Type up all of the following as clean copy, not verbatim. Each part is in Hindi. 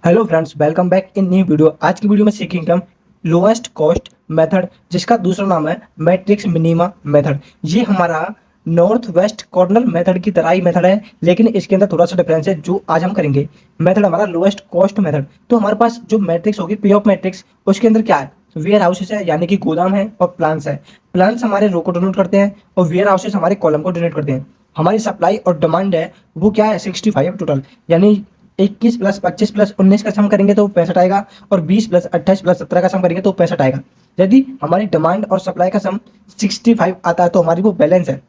Hello friends, welcome back in new video. आज की वीडियो में सीखेंगे हम लोएस्ट कॉस्ट मेथड, जिसका दूसरा नाम है मैट्रिक्स मिनिमा मेथड। ये हमारा नॉर्थ वेस्ट कॉर्नर मेथड की तरह ही मेथड है, लेकिन इसके अंदर थोड़ा सा डिफरेंस है जो आज हम करेंगे। मेथड हमारा लोएस्ट कॉस्ट मेथड। तो हमारे पास जो मैट्रिक्स होगी, पी ऑफ मैट्रिक्स, उसके अंदर क्या है? वेयर हाउसेस है, यानी कि गोदाम है, और प्लांट्स है। प्लांट्स हमारे रो को डोनेट करते हैं और वेयर हाउसेस हमारे कॉलम को डोनेट करते हैं। हमारी सप्लाई और डिमांड है वो क्या है? 65 टोटल, यानी 21 प्लस 25 प्लस 19 का सम करेंगे तो 65 आएगा, और 20 प्लस 28 प्लस 17 का सम करेंगे तो 65 आएगा। यदि हमारी डिमांड और सप्लाई का सम 65 आता है तो हमारी वो बैलेंस है।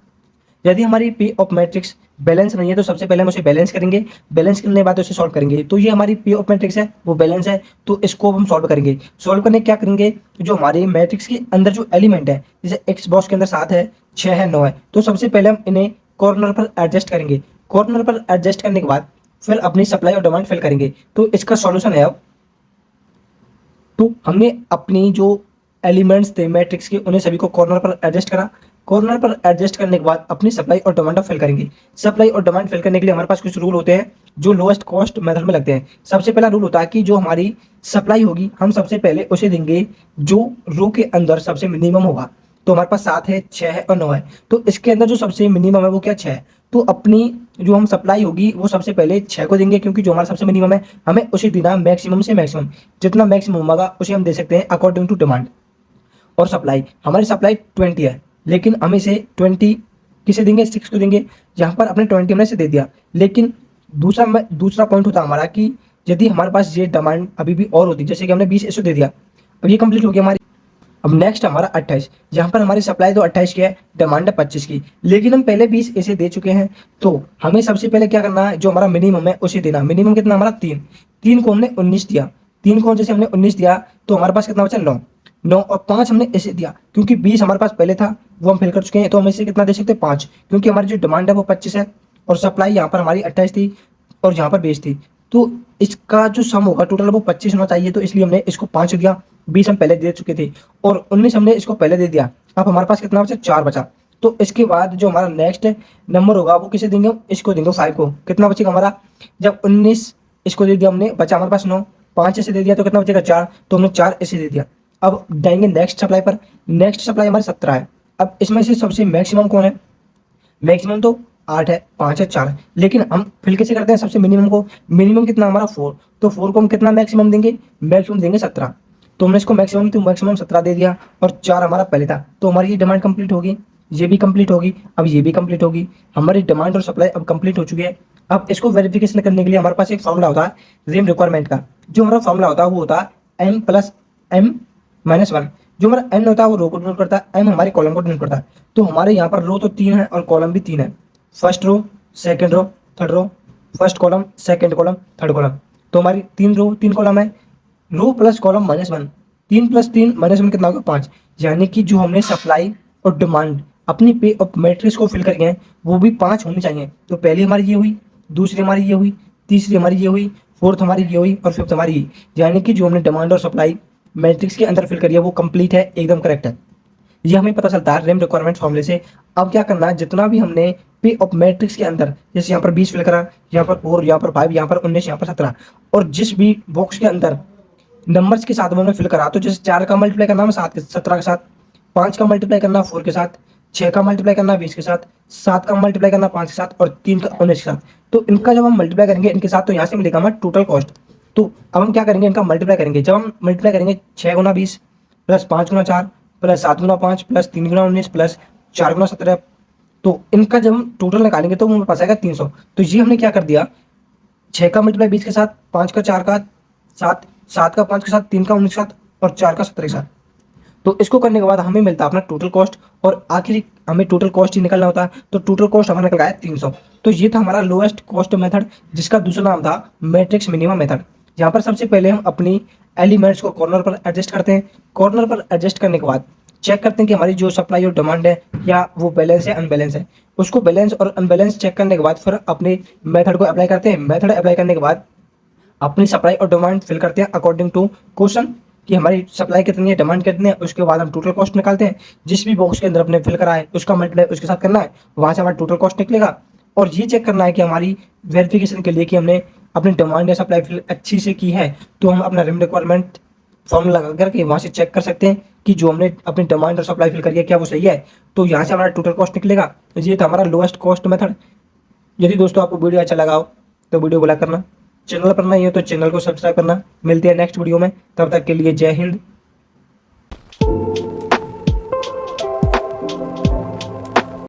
यदि हमारी पी ऑफ मैट्रिक्स बैलेंस नहीं है तो सबसे पहले हम उसे बैलेंस करेंगे। बैलेंस करने के बाद उसे सॉल्व करेंगे। तो ये हमारी पी ऑफ मैट्रिक्स है, वो बैलेंस है, तो इसको हम सॉल्व करेंगे। सॉल्व करने क्या करेंगे? जो हमारे मैट्रिक्स के अंदर जो एलिमेंट है, जैसे एक्स बॉक्स के अंदर 7 है, 6 है, 9 है, तो सबसे पहले हम इन्हें कॉर्नर पर एडजस्ट करेंगे। कॉर्नर पर एडजस्ट करने के बाद फिर अपनी सप्लाई और डिमांड फिल करेंगे। तो इसका सॉल्यूशन है, अब तो हमने अपनी जो एलिमेंट्स थे मैट्रिक्स के, उन्हें सभी को कॉर्नर पर एडजस्ट करा। कॉर्नर पर एडजस्ट करने के बाद अपनी सप्लाई और डिमांड फिल करेंगे। सप्लाई और डिमांड फिल करने के लिए हमारे पास कुछ रूल होते हैं जो लोएस्ट कॉस्ट मेथड में लगते हैं। सबसे पहला रूल होता है कि जो हमारी सप्लाई होगी, हम सबसे पहले उसे देंगे जो रो के अंदर सबसे मिनिमम होगा। तो हमारे पास 7 है, 6 है और 9 है, तो इसके अंदर जो सबसे मिनिमम है वो क्या? 6 है। तो अपनी जो हम सप्लाई होगी वो सबसे पहले 6 को देंगे, क्योंकि जो हमारा सबसे मिनिमम है हमें उसे देना मैक्सिमम से मैक्सिमम। जितना मैक्सिमम होगा उसे हम दे सकते हैं अकॉर्डिंग टू डिमांड। और सप्लाई, हमारी सप्लाई 20 है, लेकिन हम इसे 20 किसे देंगे? 6 को देंगे। यहाँ पर अपने 20 हमने से दे दिया, लेकिन दूसरा पॉइंट होता हमारा कि यदि हमारे पास ये डिमांड अभी भी और होती, जैसे कि हमने 20 इसे दे दिया, अब ये कंप्लीट हो गया हमारी। अब नेक्स्ट हमारा 28, जहाँ पर हमारी सप्लाई तो 28 की है, डिमांड है 25 की, लेकिन हम पहले 20 इसे दे चुके हैं। तो हमें सबसे पहले क्या करना है? जो हमारा मिनिमम है उसे देना। मिनिमम कितना हमारा? 3। 3 को हमने 19 दिया। 3 को जैसे हमने 19 दिया तो हमारे पास कितना बचा? 9। 9 और 5 हमने इसे दिया, क्योंकि 20 हमारे पास पहले था, वो हम फिल कर चुके हैं, तो हम इसे कितना दे सकते हैं? 5, क्योंकि हमारी जो डिमांड है वो 25 है और सप्लाई यहाँ पर हमारी 28 थी और यहाँ पर 20 थी। तो इसका जो सम होगा टोटल वो 25 होना चाहिए, तो इसलिए हमने इसको 5 दिया। 20 हम पहले दे चुके थे और 19 हमने इसको पहले दे दिया। अब हमारे पास कितना बचा? 4 बचा। तो इसके बाद जो हमारा नेक्स्ट नंबर होगा वो किसे देंगे? इसको देंगे, 5 को। कितना बचेगा हमारा? जब 19 इसको दे दिया हमने, बचा हमारे पास 9। 5 इसे दे दिया तो कितना बचेगा? 4। तो हमने 4 इसे दे दिया। अब जाएंगे नेक्स्ट सप्लाई पर। नेक्स्ट सप्लाई हमारी 17 है। अब इसमें से सबसे मैक्सिमम कौन है? मैक्सिमम तो 8 है, 5 है, 4 है, लेकिन हम फिल कैसे करते हैं सबसे मिनिमम को? मिनिमम कितना हमारा? 4। तो 4 को हम कितना मैक्सिमम देंगे? मैक्सिमम देंगे 17। तो हमने इसको मैक्सिमम तो मैक्सिमम 17 दे दिया, और 4 हमारा पहले था, तो हमारी ये डिमांड कंप्लीट होगी। ये भी कंप्लीट होगी, अब ये भी कंप्लीट होगी। हमारी डिमांड और सप्लाई अब कंप्लीट हो चुकी है। अब इसको वेरिफिकेशन करने के लिए हमारे पास एक फॉर्मूला होता है रेम रिक्वायरमेंट का। जो हमारा फॉर्मूला होता है वो होता है m प्लस m माइनस 1। जो हमारा n होता है वो रो को डिनोट करता है, m हमारे कॉलम को डिनोट करता है। तो हमारे यहाँ पर रो तो 3 है और कॉलम भी 3 है। First row, second row, third row. First column, second column, third column. तो हमारी 3 रो 3 कॉलम है। Row plus column minus 1। 3 plus 3 minus 1 कितना होगा? 5। यानी कि जो हमने सप्लाई और डिमांड अपनी पे ऑफ मैट्रिक्स को फिल कर गए हैं वो भी 5 होनी चाहिए। तो पहली हमारी ये हुई, दूसरी हमारी ये हुई, तीसरी हमारी ये हुई, फोर्थ हमारी ये हुई और फिफ्थ हमारी ये। यानी कि जो हमने डिमांड और सप्लाई मैट्रिक्स के अंदर फिल करी है वो कंप्लीट है, एकदम करेक्ट है। ये हमें पता चलता है रेम रिक्वायरमेंट फॉर्मूले से। अब क्या करना है? जितना भी हमने पे ऑफ मैट्रिक्स के अंदर, जैसे यहाँ पर 20 फिल करा, यहाँ पर 4, यहाँ पर 5, यहाँ पर 19, यहाँ पर 17, और जिस भी बॉक्स के अंदर नंबर्स के साथ हमने फिल करा, तो जैसे 4 का मल्टीप्लाई करना 7 के 17 के साथ, 5 का मल्टीप्लाई करना 4 के साथ, 6 का मल्टीप्लाई करना 20 के साथ, 7 का मल्टीप्लाई करना 5 के साथ, और 3 का 19 के साथ। तो इनका जब हम मल्टीप्लाई करेंगे इनके साथ, तो यहाँ से मिलेगा हमारा टोटल कॉस्ट। तो अब हम क्या करेंगे? इनका मल्टीप्लाई करेंगे। जब हम मल्टीप्लाई करेंगे 6 गुना 20 प्लस 5 गुना 4 प्लस 7 गुना 5 प्लस 3 गुना 19 प्लस 4 गुना 17, तो इनका जब हम टोटल निकालेंगे तो हमारे पास आएगा 300। तो ये हमने क्या कर दिया? 6 का मल्टीप्लाई 20 के साथ, 5 का 4 का 7, 7 का 5 के साथ, 3 का 19 के साथ और 4 का 17 के साथ। तो इसको करने के बाद हमें मिलता है अपना टोटल कॉस्ट, और आखिरी हमें टोटल कॉस्ट ही निकलना होता है। तो टोटल कॉस्ट हमारा निकल आया 300। तो ये था हमारा लोएस्ट कॉस्ट मेथड, जिसका दूसरा नाम था मैट्रिक्स मिनिमम मेथड। यहाँ पर सबसे पहले हम अपनी एलिमेंट्स को कॉर्नर पर एडजस्ट करते हैं। कॉर्नर पर एडजस्ट करने के बाद चेक करते हैं कि हमारी जो सप्लाई और डिमांड है या वो बैलेंस है अनबैलेंस है। उसको बैलेंस और अनबैलेंस चेक करने के बाद फिर अपने मेथड को अप्लाई करते हैं। मेथड अप्लाई करने के बाद अपनी सप्लाई और डिमांड फिल करते हैं अकॉर्डिंग टू क्वेश्चन, कि हमारी सप्लाई कितनी है, डिमांड कितनी है। उसके बाद हम टोटल कॉस्ट निकालते हैं। जिस भी बॉक्स के अंदर अपने फिल करा है उसका मल्टीप्लाई उसके साथ करना है, वहां से हमारा टोटल कॉस्ट निकलेगा। और ये चेक करना है कि हमारी वेरिफिकेशन के लिए कि हमने अपनी डिमांड या सप्लाई फिल अच्छी से की है तो हम अपना रिम रिक्वायरमेंट फॉर्म लगा करके वहाँ से चेक कर सकते हैं कि जो हमने अपनी डिमांड और सप्लाई फिल करी है क्या वो सही है। तो यहाँ से हमारा टोटल कॉस्ट निकलेगा। ये था हमारा लोएस्ट कॉस्ट मेथड। यदि दोस्तों आपको वीडियो अच्छा लगा हो तो वीडियो को लाइक करना, चैनल पर नए हो तो चैनल को सब्सक्राइब करना। मिलते हैं नेक्स्ट वीडियो में, तब तक के लिए जय हिंद,